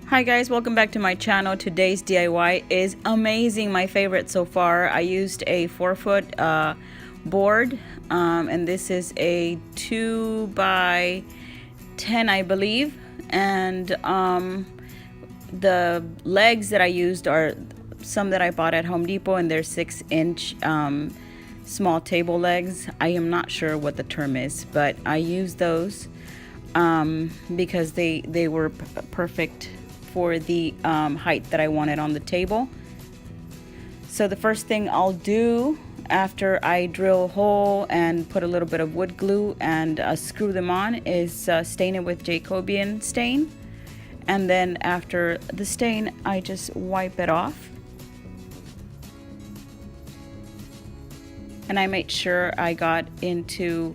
Hi guys, welcome back to my channel. Today's DIY is amazing, my favorite so far. I used a 4-foot board, and this is a 2 by 10, I believe. And the legs that I used are some that I bought at Home Depot, and they're 6-inch small table legs. I am not sure what the term is, but I used those because they were perfect for the height that I wanted on the table. So the first thing I'll do after I drill a hole and put a little bit of wood glue and screw them on is stain it with Jacobian stain. And then after the stain, I just wipe it off. And I made sure I got into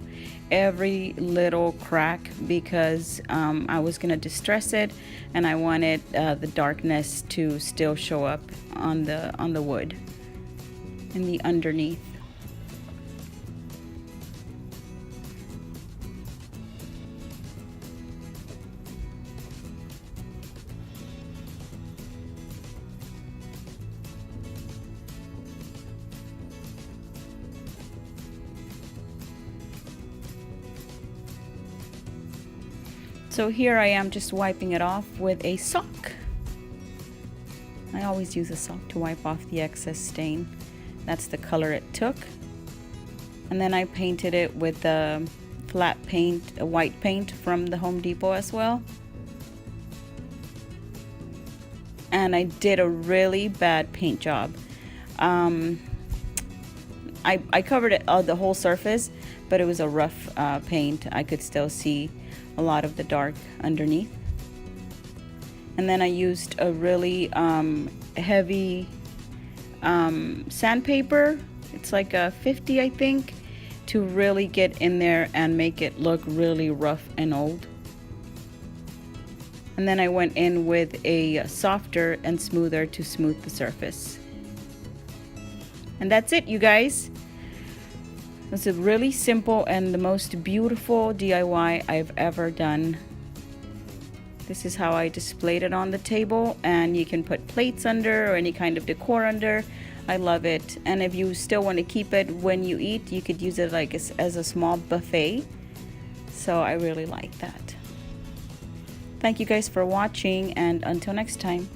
every little crack because I was gonna distress it, and I wanted the darkness to still show up on the wood and the underneath. So here I am just wiping it off with a sock. I always use a sock to wipe off the excess stain. That's the color it took. And then I painted it with a flat paint, a white paint from the Home Depot as well. And I did a really bad paint job. I covered it, the whole surface, but it was a rough paint. I could still see a lot of the dark underneath. And then I used a really heavy sandpaper. It's like a 50, I think, to really get in there and make it look really rough and old. And then I went in with a softer and smoother to smooth the surface. And that's it, you guys. It's a really simple and the most beautiful DIY I've ever done. This is how I displayed it on the table, and you can put plates under or any kind of decor under. I love it. And if you still want to keep it when you eat, you could use it like as a small buffet. So I really like that. Thank you guys for watching, and until next time.